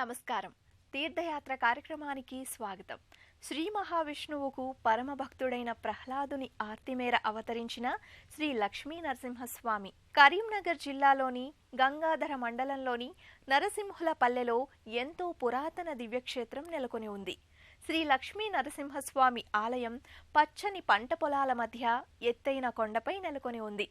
నమస్కారం. తీర్థయాత్ర కార్యక్రమానికి స్వాగతం. శ్రీ మహావిష్ణువుకు పరమ భక్తుడైన ప్రహ్లాదుని ఆర్తి మేర అవతరించిన శ్రీ లక్ష్మీ నరసింహస్వామి కరీంనగర్ జిల్లాలోని గంగాధర మండలంలోని నరసింహుల పల్లెలో ఎంతో పురాతన దివ్యక్షేత్రం నెలకొని ఉంది. శ్రీ లక్ష్మీ నరసింహస్వామి ఆలయం పచ్చని పంట పొలాల మధ్య ఎత్తైన కొండపై నెలకొని ఉంది.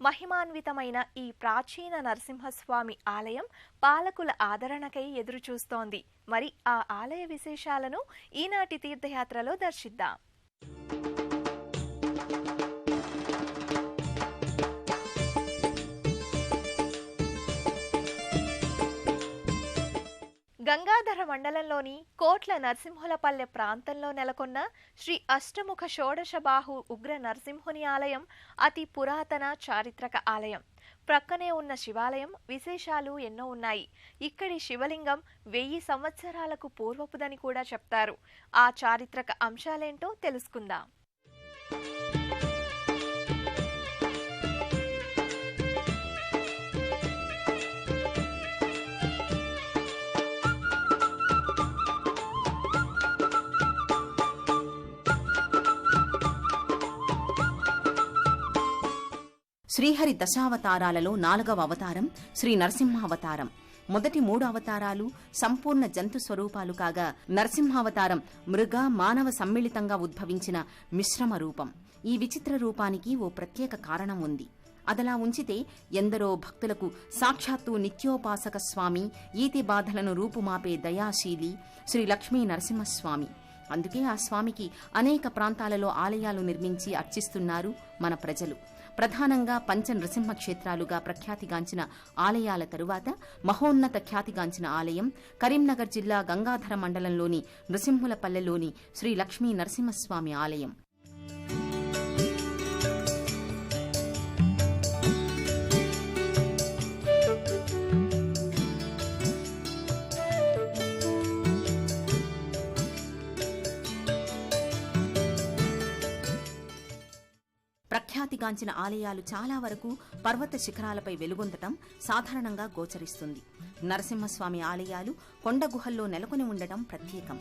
మహిమాన్వితమైన ఈ ప్రాచీన నరసింహస్వామి ఆలయం పాలకుల ఆదరణకై ఎదురుచూస్తోంది. మరి ఆ ఆలయ విశేషాలను ఈనాటి తీర్థయాత్రలో దర్శిద్దాం. గంగాధర మండలంలోని కోట్ల నరసింహులపల్లె ప్రాంతంలో నెలకొన్న శ్రీ అష్టముఖ షోడశబాహు ఉగ్ర నరసింహుని ఆలయం అతి పురాతన చారిత్రక ఆలయం. ప్రక్కనే ఉన్న శివాలయం విశేషాలు ఎన్నో ఉన్నాయి. ఇక్కడి శివలింగం 1000 సంవత్సరాలకు పూర్వపుదని కూడా చెప్తారు. ఆ చారిత్రక అంశాలేంటో తెలుసుకుందాం. శ్రీహరి దశావతారాలలో 4వ అవతారం శ్రీ నరసింహావతారం. మొదటి 3 అవతారాలు సంపూర్ణ జంతు స్వరూపాలు కాగా, నరసింహావతారం మృగ మానవ సమ్మిళితంగా ఉద్భవించిన మిశ్రమ రూపం. ఈ విచిత్ర రూపానికి ఓ ప్రత్యేక కారణం ఉంది. అదలా ఉంచితే ఎందరో భక్తులకు సాక్షాత్తు నిత్యోపాసక స్వామి, ఈతి బాధలను రూపుమాపే దయాశీలి శ్రీ లక్ష్మీ నరసింహస్వామి. అందుకే ఆ స్వామికి అనేక ప్రాంతాలలో ఆలయాలు నిర్మించి అర్చిస్తున్నారు మన ప్రజలు. ప్రధానంగా పంచ నృసింహ క్షేత్రాలుగా ప్రఖ్యాతిగాంచిన ఆలయాల తరువాత మహోన్నత ఖ్యాతిగాంచిన ఆలయం కరీంనగర్ జిల్లా గంగాధర మండలంలోని నృసింహులపల్లెలోని శ్రీ లక్ష్మీ నరసింహస్వామి ఆలయం. ప్రఖ్యాతిగాంచిన ఆలయాలు చాలా వరకు పర్వత శిఖరాలపై వెలుగొందటం సాధారణంగా గోచరిస్తుంది. నరసింహస్వామి ఆలయాలు కొండ గుహల్లో నెలకొని ఉండటం ప్రత్యేకం.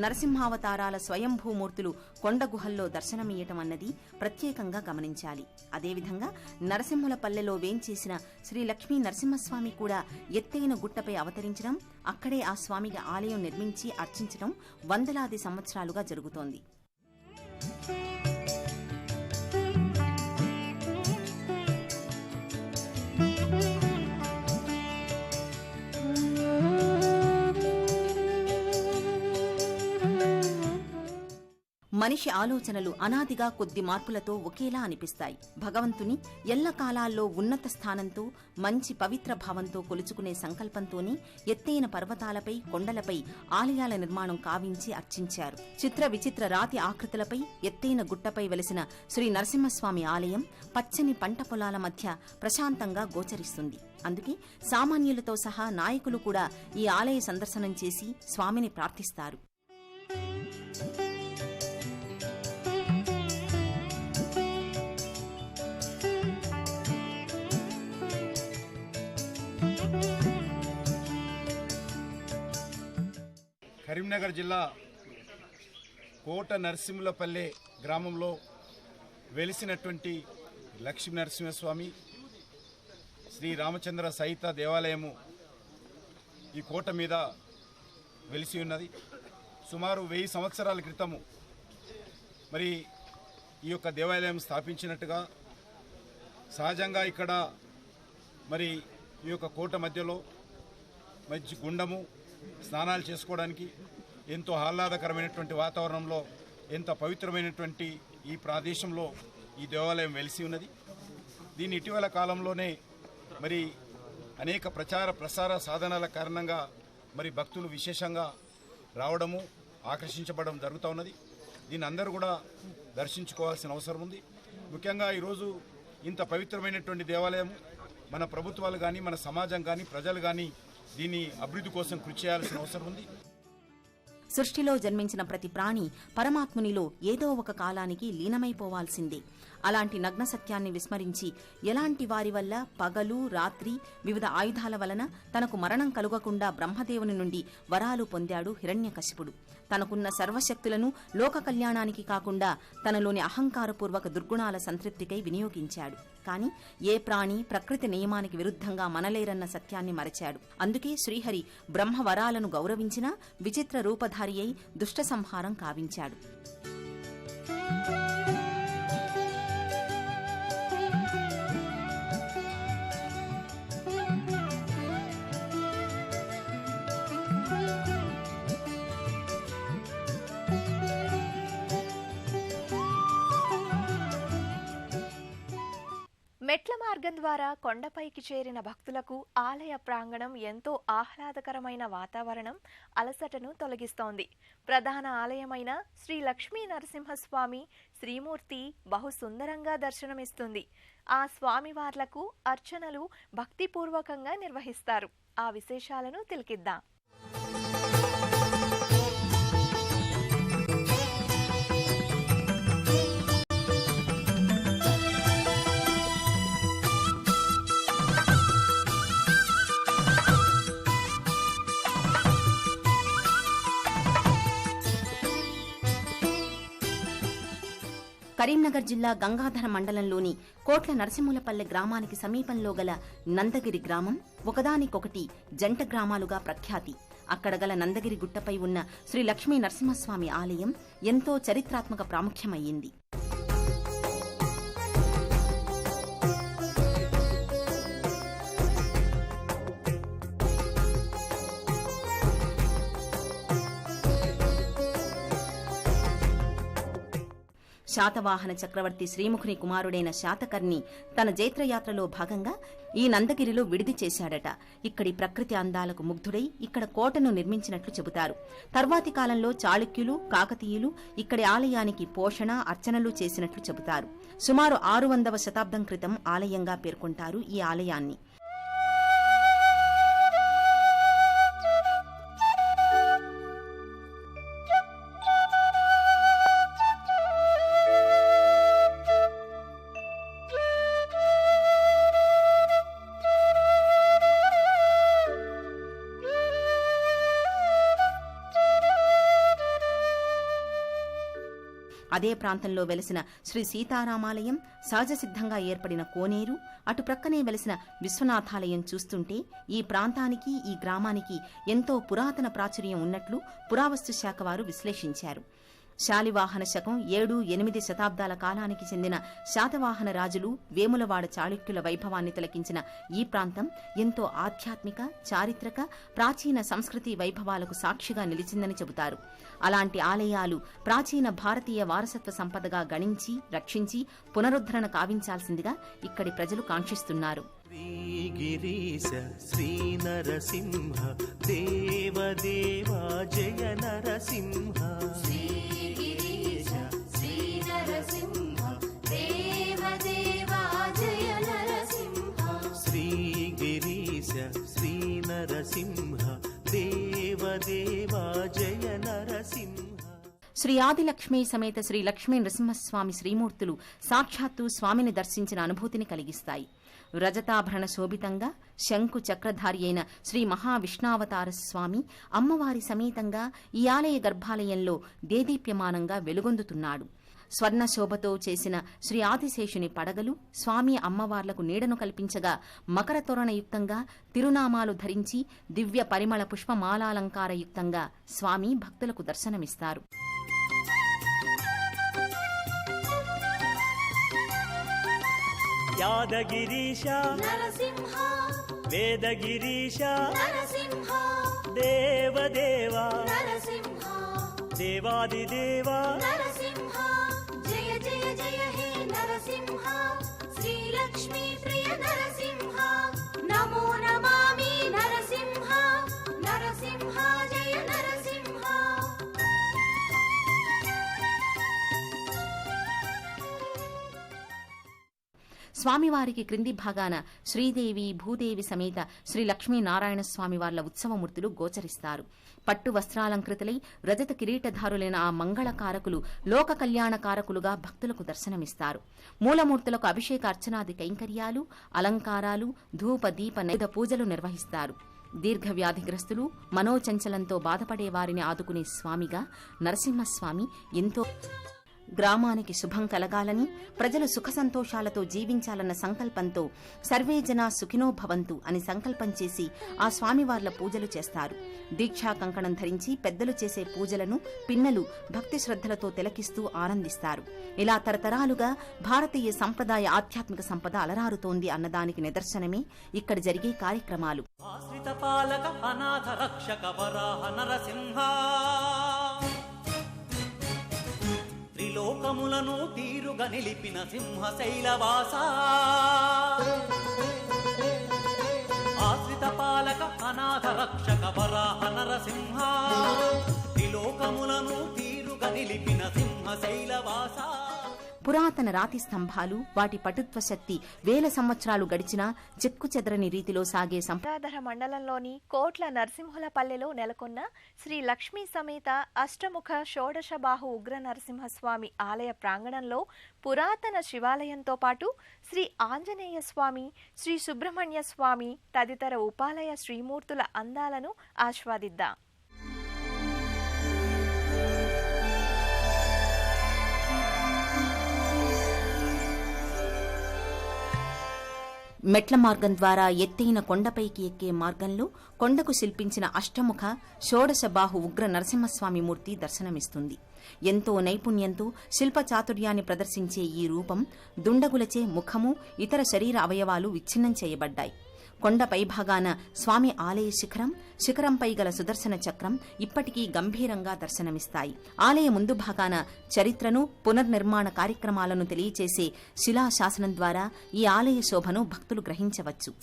నరసింహావతారాల స్వయంభూమూర్తులు కొండ గుహల్లో దర్శనమియ్యటం అన్నది ప్రత్యేకంగా గమనించాలి. అదేవిధంగా నరసింహులపల్లెలో వేంచేసిన శ్రీ లక్ష్మీ నరసింహస్వామి కూడా ఎత్తైన గుట్టపై అవతరించడం, అక్కడే ఆ స్వామికి ఆలయం నిర్మించి అర్చించడం వందలాది సంవత్సరాలుగా జరుగుతోంది. మనిషి ఆలోచనలు అనాదిగా కొద్ది మార్పులతో ఒకేలా అనిపిస్తాయి. భగవంతుని ఎల్లకాలాల్లో ఉన్నత స్థానంతో, మంచి పవిత్ర భావంతో కొలుచుకునే సంకల్పంతోనే ఎత్తైన పర్వతాలపై, కొండలపై ఆలయాల నిర్మాణం కావించి అర్చించారు. చిత్ర విచిత్ర రాతి ఆకృతులపై ఎత్తైన గుట్టపై వెలిసిన శ్రీ నరసింహస్వామి ఆలయం పచ్చని పంట పొలాల మధ్య ప్రశాంతంగా గోచరిస్తుంది. అందుకే సామాన్యులతో సహా నాయకులు కూడా ఈ ఆలయ సందర్శనం చేసి స్వామిని ప్రార్థిస్తారు. కరీంనగర్ జిల్లా కోట నరసింహులపల్లె గ్రామంలో వెలిసినటువంటి లక్ష్మీ నరసింహస్వామి శ్రీ రామచంద్ర సహిత దేవాలయము ఈ కోట మీద వెలిసి ఉన్నది. సుమారు 1000 సంవత్సరాల క్రితము మరి ఈ యొక్క దేవాలయం స్థాపించినట్టుగా, సహజంగా ఇక్కడ మరి ఈ యొక్క కోట మధ్యలో మంచి గుండము, స్నానాలు చేసుకోవడానికి ఎంతో ఆహ్లాదకరమైనటువంటి వాతావరణంలో, ఎంత పవిత్రమైనటువంటి ఈ ప్రదేశంలో ఈ దేవాలయం వెలిసి ఉన్నది. దీని ఇటీవల కాలంలోనే మరి అనేక ప్రచార ప్రసార సాధనాల కారణంగా మరి భక్తులు విశేషంగా రావడము, ఆకర్షించబడడం జరుగుతూ ఉన్నది. దీన్ని అందరూ కూడా దర్శించుకోవాల్సిన అవసరం ఉంది. ముఖ్యంగా ఈరోజు ఇంత పవిత్రమైనటువంటి దేవాలయం మన ప్రభుత్వాలు కానీ, మన సమాజం కానీ, ప్రజలు కానీ దీని అభివృద్ధి కోసం కృషి చేయాల్సిన అవసరం ఉంది. సృష్టిలో జన్మించిన ప్రతి ప్రాణి పరమాత్మునిలో ఏదో ఒక కాలానికి లీనమైపోవాల్సిందే. అలాంటి నగ్న సత్యాన్ని విస్మరించి ఎలాంటి వారి వల్ల పగలు రాత్రి వివిధ ఆయుధాల వలన తనకు మరణం కలుగకుండా బ్రహ్మదేవుని నుండి వరాలు పొందాడు హిరణ్యకశిపుడు. తనకున్న సర్వశక్తులను లోక కళ్యాణానికి కాకుండా తనలోని అహంకారపూర్వక దుర్గుణాల సంతృప్తికై వినియోగించాడు. కాని ఏ ప్రాణి ప్రకృతి నియమానికి విరుద్ధంగా మనలేరన్న సత్యాన్ని మరచాడు. అందుకే శ్రీహరి బ్రహ్మవరాలను గౌరవించినా విచిత్ర రూపధారి అయి దుష్ట సంహారం కావించాడు. మెట్ల మార్గం ద్వారా కొండపైకి చేరిన భక్తులకు ఆలయ ప్రాంగణం ఎంతో ఆహ్లాదకరమైన వాతావరణం అలసటను తొలగిస్తోంది. ప్రధాన ఆలయమైన శ్రీ లక్ష్మీ నరసింహస్వామి శ్రీమూర్తి బహు సుందరంగా దర్శనమిస్తుంది. ఆ స్వామివార్లకు అర్చనలు భక్తిపూర్వకంగా నిర్వహిస్తారు. ఆ విశేషాలను తిలకిద్దాం. కరీంనగర్ జిల్లా గంగాధర మండలంలోని కోట్ల నరసింహులపల్లె గ్రామానికి సమీపంలో గల నందగిరి గ్రామం ఒకదానికొకటి జంట గ్రామాలుగా ప్రఖ్యాతి. అక్కడ గల నందగిరి గుట్టపై ఉన్న శ్రీ లక్ష్మీ నరసింహస్వామి ఆలయం ఎంతో చరిత్రాత్మక ప్రాముఖ్యమయ్యింది. శాతవాహన చక్రవర్తి శ్రీముఖుని కుమారుడైన శాతకర్ణి తన జైత్రయాత్రలో భాగంగా ఈ నందగిరిలో విడిది చేశాడట. ఇక్కడి ప్రకృతి అందాలకు ముగ్ధుడై ఇక్కడ కోటను నిర్మించినట్లు చెబుతారు. తర్వాతి కాలంలో చాళుక్యులు కాకతీయులు ఇక్కడి ఆలయానికి పోషణ అర్చనలు చేసినట్లు చెబుతారు. సుమారు 600వ శతాబ్దం క్రితం ఆలయంగా పేర్కొంటారు ఈ ఆలయాన్ని. అదే ప్రాంతంలో వెలిసిన శ్రీ సీతారామాలయం, సహజసిద్ధంగా ఏర్పడిన కోనేరు, అటు ప్రక్కనే వెలిసిన విశ్వనాథాలయం చూస్తుంటే ఈ ప్రాంతానికి ఈ గ్రామానికి ఎంతో పురాతన ప్రాచుర్యం ఉన్నట్లు పురావస్తు శాఖ వారు విశ్లేషించారు. శాలివాహన శకం 7-8 శతాబ్దాల కాలానికి చెందిన శాతవాహన రాజులు వేములవాడ చాళుక్యుల వైభవాన్ని తిలకించిన ఈ ప్రాంతం ఎంతో ఆధ్యాత్మిక, చారిత్రక, ప్రాచీన సంస్కృతి వైభవాలకు సాక్షిగా నిలిచిందని చెబుతారు. అలాంటి ఆలయాలు ప్రాచీన భారతీయ వారసత్వ సంపదగా గణించి రక్షించి పునరుద్ధరణ కావించాల్సిందిగా ఇక్కడి ప్రజలు కాంక్షిస్తున్నారు. గిరీశ శ్రీ నరసింహ దేవదేవా జయ నరసింహ శ్రీ నరసింహ దేవదేవా జయ నరసింహ. శ్రీ ఆదిలక్ష్మీ సమేత శ్రీ లక్ష్మీ నరసింహస్వామి శ్రీమూర్తులు సాక్షాత్తు స్వామిని దర్శించిన అనుభూతిని కలిగిస్తాయి. రజతాభరణ శోభితంగా శంకు చక్రధారి అయిన శ్రీ మహావిష్ణావతార స్వామి అమ్మవారి సమేతంగా ఈ ఆలయ గర్భాలయంలో దేదీప్యమానంగా వెలుగొందుతున్నాడు. స్వర్ణశోభతో చేసిన శ్రీ ఆదిశేషుని పడగలు స్వామి అమ్మవార్లకు నీడను కల్పించగా మకర తోరణయుక్తంగా తిరునామాలు ధరించి దివ్య పరిమళ పుష్పమాలాలంకారయుక్తంగా స్వామి భక్తులకు దర్శనమిస్తారు. యాదగిరీశ నరసింహ వేదగిరీశ నరసింహ దేవదేవా నరసింహ దేవాదిదేవా నరసింహ జయ జయ జయ హే నరసింహ శ్రీ లక్ష్మీ ప్రియ నరసింహ నమో నమామి నరసింహ నరసింహ జయ నరసింహ. స్వామివారికి క్రింది భాగాన శ్రీదేవి భూదేవి సమేత శ్రీ లక్ష్మీనారాయణ స్వామివార్ల ఉత్సవమూర్తులు గోచరిస్తారు. పట్టు వస్త్రాలంకృతులై రజత కిరీటధారులైన ఆ మంగళకారకులు లోక కళ్యాణకారకులుగా భక్తులకు దర్శనమిస్తారు. మూలమూర్తులకు అభిషేక అర్చనాది కైంకర్యాలు, అలంకారాలు, ధూప దీప నైవేద్య పూజలు నిర్వహిస్తారు. దీర్ఘవ్యాధిగ్రస్తులు, మనోచంచలంతో బాధపడే వారిని ఆదుకునే స్వామిగా నరసింహస్వామి ఎంతో. గ్రామానికి శుభం కలగాలని, ప్రజలు సుఖ సంతోషాలతో జీవించాలన్న సంకల్పంతో సర్వే జనా సుఖినో భవంతు అని సంకల్పం చేసి ఆ స్వామివార్ల పూజలు చేస్తారు. దీక్షా కంకణం ధరించి పెద్దలు చేసే పూజలను పిన్నలు భక్తి శ్రద్ధలతో తిలకిస్తూ ఆనందిస్తారు. ఇలా తరతరాలుగా భారతీయ సంప్రదాయ ఆధ్యాత్మిక సంపద అలరారుతోంది అన్నదానికి నిదర్శనమే ఇక్కడ జరిగే కార్యక్రమాలు. ఆశ్రిత పాలక అనాథ రక్షక వరాహ నరసింహ, త్రిలోకములను తీరుగా నిలిపిన సింహశైలవాస, ఆశ్రిత పాలక అనాథ రక్షక వరాహ నరసింహ, త్రిలోకములను తీరుగా నిలిపిన సింహశైలవాస. పురాతన రాతి స్తంభాలు, వాటి పటుత్వ శక్తి వేల సంవత్సరాలు గడిచినా చెక్కు చెదరని రీతిలో సాగే సంప్రదాయ మండలంలోని కోట్ల నరసింహులపల్లెలో నెలకొన్న శ్రీ లక్ష్మీ సమేత అష్టముఖ షోడశబాహు ఉగ్ర నరసింహస్వామి ఆలయ ప్రాంగణంలో పురాతన శివాలయంతో పాటు శ్రీ ఆంజనేయ స్వామి, శ్రీ సుబ్రహ్మణ్య స్వామి తదితర ఉపాలయ శ్రీమూర్తుల అందాలను ఆస్వాదిద్దాం. మెట్ల మార్గం ద్వారా ఎత్తైన కొండపైకి ఎక్కే మార్గంలో కొండకు శిల్పించిన అష్టముఖ షోడశబాహు ఉగ్ర నరసింహస్వామి మూర్తి దర్శనమిస్తుంది. ఎంతో నైపుణ్యంతో శిల్ప చాతుర్యాన్ని ప్రదర్శించే ఈ రూపం దుండగులచే ముఖము, ఇతర శరీర అవయవాలు విచ్ఛిన్నం చేయబడ్డాయి. కొండ పైభాగాన స్వామి ఆలయ శిఖరంపై గల సుదర్శన చక్రం ఇప్పటికీ గంభీరంగా దర్శనమిస్తాయి. ఆలయ ముందు భాగాన చరిత్రను, పునర్నిర్మాణ కార్యక్రమాలను తెలియచేసే శిలాశాసనం ద్వారా ఈ ఆలయ శోభను భక్తులు గ్రహించవచ్చు.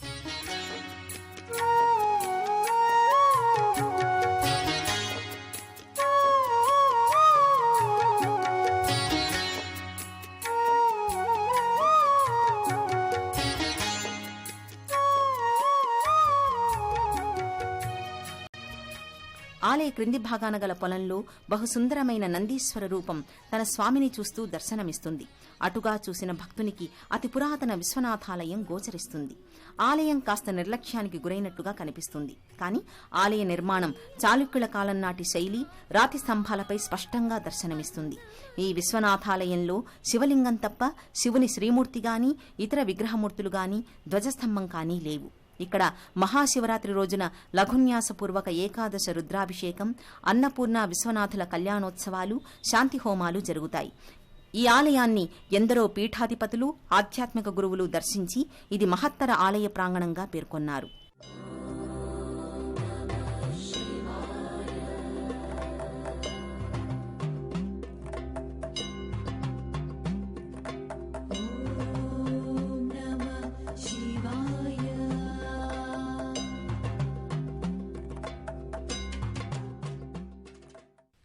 ఆలయ క్రింది భాగాన గల పొలంలో బహుసుందరమైన నందీశ్వర రూపం తన స్వామిని చూస్తూ దర్శనమిస్తుంది. అటుగా చూసిన భక్తునికి అతి పురాతన విశ్వనాథాలయం గోచరిస్తుంది. ఆలయం కాస్త నిర్లక్ష్యానికి గురైనట్టుగా కనిపిస్తుంది. కానీ ఆలయ నిర్మాణం చాళుక్యుల కాలం నాటి శైలి, రాతి స్తంభాలపై స్పష్టంగా దర్శనమిస్తుంది. ఈ విశ్వనాథాలయంలో శివలింగం తప్ప శివుని శ్రీమూర్తి గాని, ఇతర విగ్రహమూర్తులు గాని, ధ్వజస్తంభం కానీ లేవు. ఇక్కడ మహాశివరాత్రి రోజున లఘున్యాసపూర్వక ఏకాదశ రుద్రాభిషేకం, అన్నపూర్ణ విశ్వనాథుల కళ్యాణోత్సవాలు, శాంతి హోమాలు జరుగుతాయి. ఈ ఆలయాన్ని ఎందరో పీఠాధిపతులు, ఆధ్యాత్మిక గురువులు దర్శించి ఇది మహత్తర ఆలయ ప్రాంగణంగా పేర్కొన్నారు.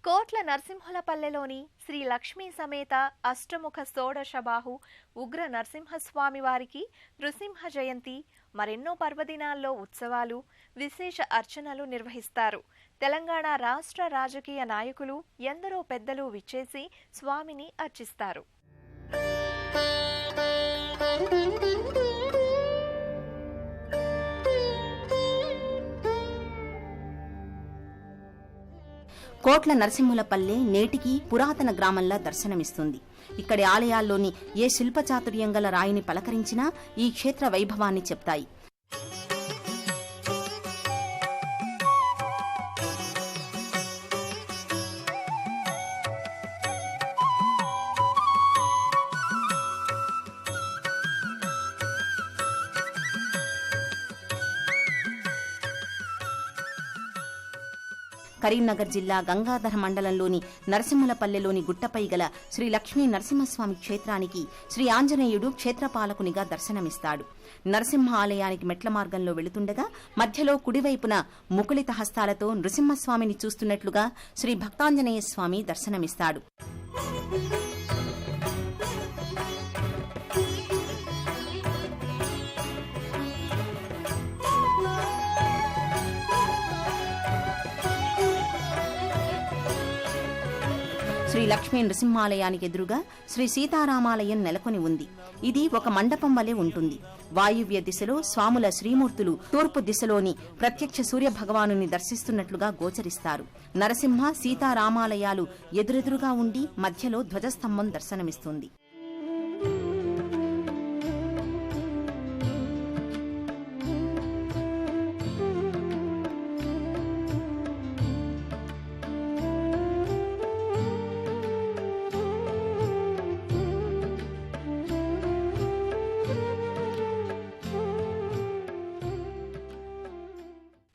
కోట్ల నరసింహులపల్లెలోని శ్రీ లక్ష్మీ సమేత అష్టముఖ షోడశబాహు ఉగ్ర నరసింహస్వామి వారికి నృసింహ జయంతి, మరెన్నో పర్వదినాల్లో ఉత్సవాలు, విశేష అర్చనలు నిర్వహిస్తారు. తెలంగాణ రాష్ట్ర రాజకీయ నాయకులు ఎందరో పెద్దలు విచ్చేసి స్వామిని అర్చిస్తారు. కోట్ల నరసింహులపల్లె నేటికి పురాతన గ్రామంలా దర్శనమిస్తుంది. ఇక్కడి ఆలయాల్లోని ఏ శిల్పచాతుర్యం గల రాయిని పలకరించినా ఈ క్షేత్ర వైభవాన్ని చెప్తాయి. కరీంనగర్ జిల్లా గంగాధర మండలంలోని నరసింహులపల్లెలోని గుట్టపై గల శ్రీ లక్ష్మీ నరసింహస్వామి క్షేత్రానికి శ్రీ ఆంజనేయుడు క్షేత్రపాలకునిగా దర్శనమిస్తాడు. నరసింహ ఆలయానికి మెట్ల మార్గంలో వెళుతుండగా మధ్యలో కుడివైపున ముకుళిత హస్తాలతో నృసింహస్వామిని చూస్తున్నట్లుగా శ్రీ భక్తాంజనేయ స్వామి దర్శనమిస్తాడు. శ్రీ లక్ష్మీ నృసింహాలయానికి ఎదురుగా శ్రీ సీతారామాలయం నెలకొని ఉంది. ఇది ఒక మండపం వలె ఉంటుంది. వాయువ్య దిశలో స్వాముల శ్రీమూర్తులు తూర్పు దిశలోని ప్రత్యక్ష సూర్య భగవానుని దర్శిస్తున్నట్లుగా గోచరిస్తారు. నరసింహ సీతారామాలయాలు ఎదురెదురుగా ఉండి మధ్యలో ధ్వజస్తంభం దర్శనమిస్తుంది.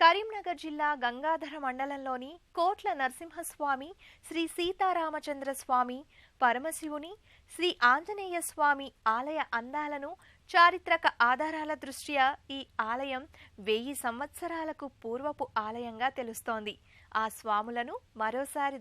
కరీంనగర్ జిల్లా గంగాధర మండలంలోని కోట్ల నరసింహస్వామి, శ్రీ సీతారామచంద్ర స్వామి, పరమశివుని, శ్రీ ఆంజనేయ స్వామి ఆలయ అందాలను చారిత్రక ఆధారాల దృష్ట్యా ఈ ఆలయం 1000 సంవత్సరాలకు పూర్వపు ఆలయంగా తెలుస్తోంది. ఆ స్వాములను మరోసారి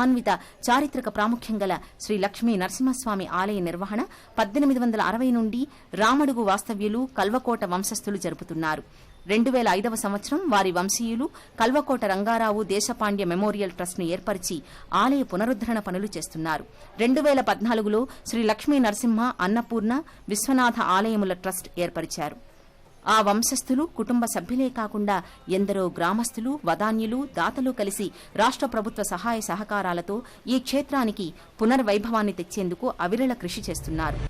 అన్విత చారిత్రక ప్రాముఖ్యం గల శ్రీ లక్ష్మీ నరసింహస్వామి ఆలయ నిర్వహణ 1860 నుండి రామడుగు వాస్తవ్యులు కల్వకోట వంశస్థులు జరుపుతున్నారు. 2005వ సంవత్సరం వారి వంశీయులు కల్వకోట రంగారావు దేశపాండ్య మెమోరియల్ ట్రస్ట్ ను ఏర్పరిచి ఆలయ పునరుద్ధరణ పనులు చేస్తున్నారు. 2014లో శ్రీ లక్ష్మీ నరసింహ అన్నపూర్ణ విశ్వనాథ ఆలయముల ట్రస్ట్ ఏర్పరిచారు. ఆ వంశస్థులు కుటుంబ సభ్యులే కాకుండా ఎందరో గ్రామస్తులు, వదాన్యులు, దాతలు కలిసి రాష్ట్ర ప్రభుత్వ సహాయ సహకారాలతో ఈ క్షేత్రానికి పునర్వైభవాన్ని తెచ్చేందుకు అవిరళ కృషి చేస్తున్నారు.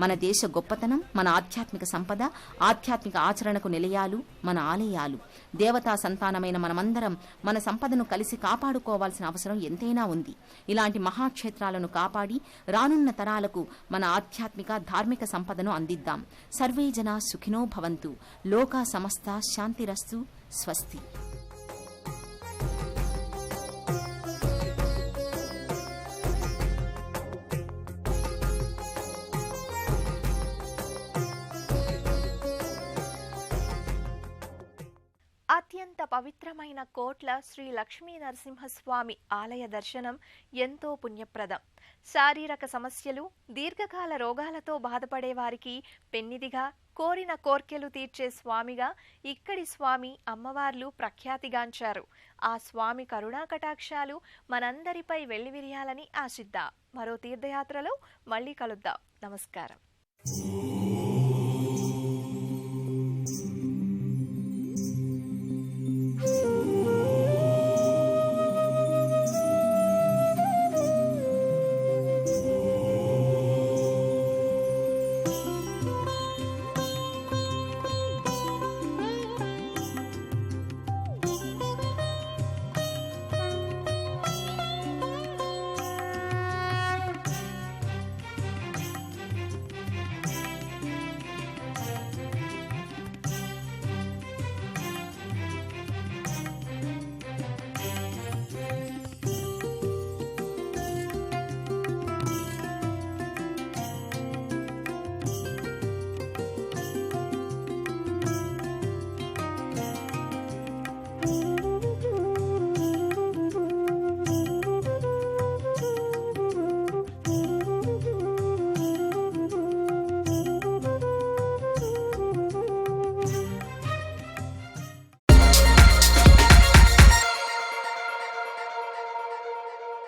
మన దేశ గొప్పతనం, మన ఆధ్యాత్మిక సంపద, ఆధ్యాత్మిక ఆచరణకు నిలయాలు మన ఆలయాలు. దేవతా సంతానమైన మనమందరం మన సంపదను కలిసి కాపాడుకోవాల్సిన అవసరం ఎంతైనా ఉంది. ఇలాంటి మహాక్షేత్రాలను కాపాడి రానున్న తరాలకు మన ఆధ్యాత్మిక ధార్మిక సంపదను అందిద్దాం. సర్వే జనా సుఖినో భవంతు. లోకా సమస్త శాంతిరస్తు. స్వస్తి. అత్యంత పవిత్రమైన కోట్ల శ్రీ లక్ష్మీ నరసింహస్వామి ఆలయ దర్శనం ఎంతో పుణ్యప్రదం. శారీరక సమస్యలు, దీర్ఘకాల రోగాలతో బాధపడే వారికి పెన్నిదిగా, కోరిన కోర్కెలు తీర్చే స్వామిగా ఇక్కడి స్వామి అమ్మవార్లు ప్రఖ్యాతిగాంచారు. ఆ స్వామి కరుణా కటాక్షాలు మనందరిపై వెళ్లివిరియాలని ఆశిద్దాం. మరో తీర్థయాత్రలో మళ్ళీ కలుద్దాం. నమస్కారం.